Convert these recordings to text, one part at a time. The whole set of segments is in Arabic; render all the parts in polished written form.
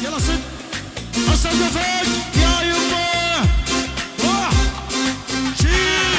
يلا صد اصدفك يا يمه روح شيل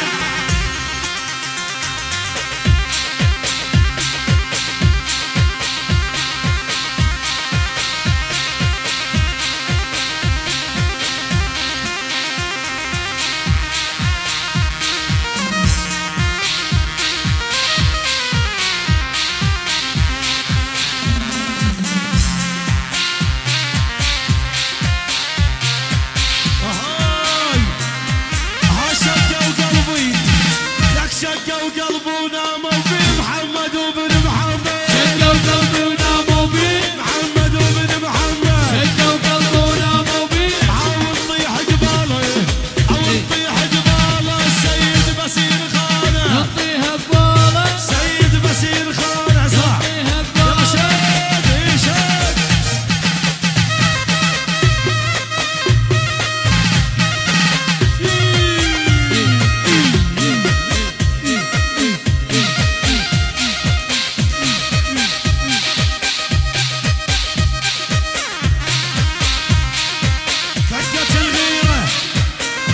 شقوا قلبنا مو في محمد وبن محمد شقوا قلبنا مو في محمد وبن محمد شقوا قلبنا مو في عاود طيح قباله عاود طيح قباله السيد بسير خانه نطيها بباله سيد بسير خانه صح نطيها يلا بباله شد شد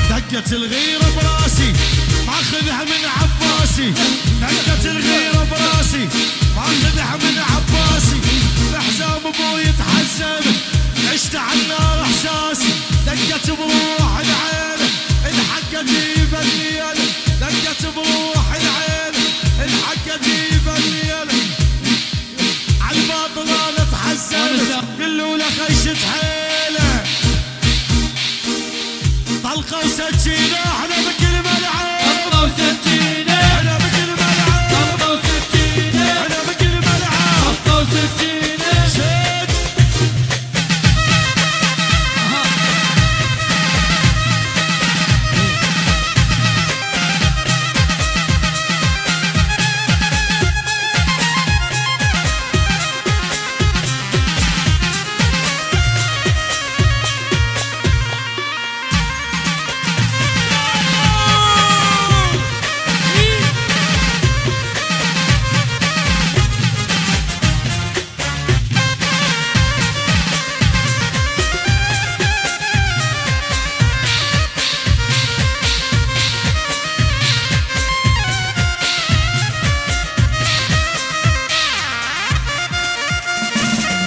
دقت الغيرة براسي ماخذها من عباسي دقت الغيرة براسي ماخذها من عباسي بحزام ابوي يتحزن عشت على النار احساسي دقت بروح العين انحكت بالليل دقت بروح العين انحكت بالليل عالباطل انا اتحزن قلوا له خيشت حيله طلقة وسكينة احنا بكل ملعب طلقة وسكينة احنا بكل ملعب طلقة وسكينة احنا بكل ملعب طلقة وسكينة شد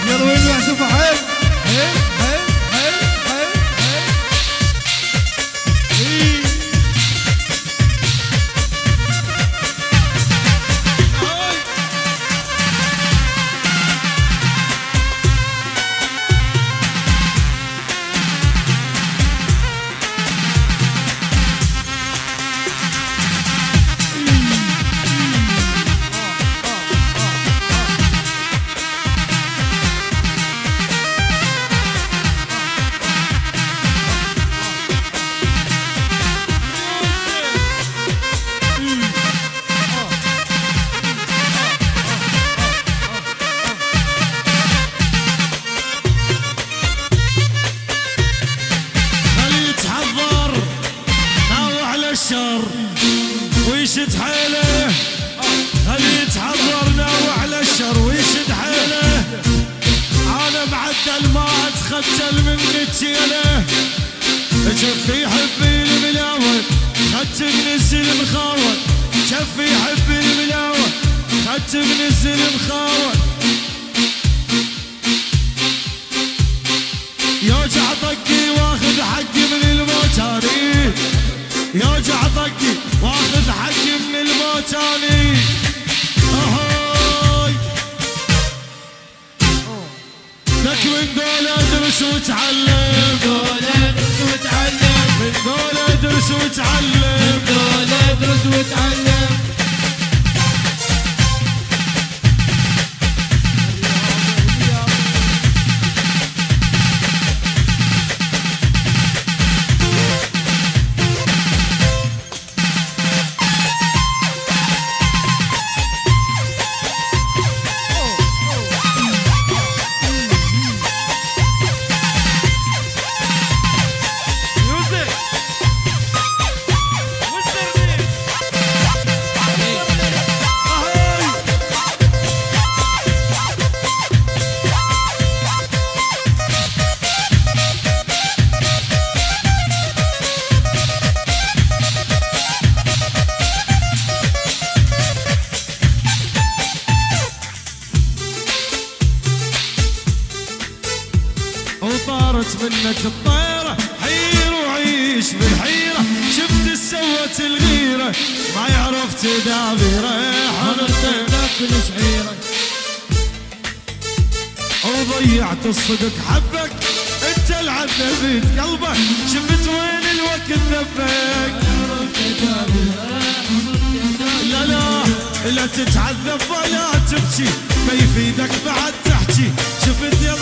يلا وين محسوب حيل حيل حيل حيل حيل حيل الشر ويشد حيله خليه يتحضر ناوي على الشر ويشد حيله انا معدل ما اتختل من الجيله شفي حبي الملاوه خدت من الزلم خاوه شفي حبي الملاوه خدت من الزلم خاوه يوجع طقي واخذ حقي من الموتاني يوجع طقي واخذ حقي من الموتاني اهاي لك من دول ادرس وتعلم دول ادرس وتعلم من دول ادرس وتعلم دول ادرس وتعلم وطارت منك الطيرة حير وعيش بالحيرة شفت سوت الغيرة ما يعرف تدابيره حرقت تاكل شعيرك وضيعت الصدق حبك انت العذبت قلبك شفت وين الوقت ذبك لا لا تتعذب ولا تبكي ما يفيدك بعد تحكي شفت يا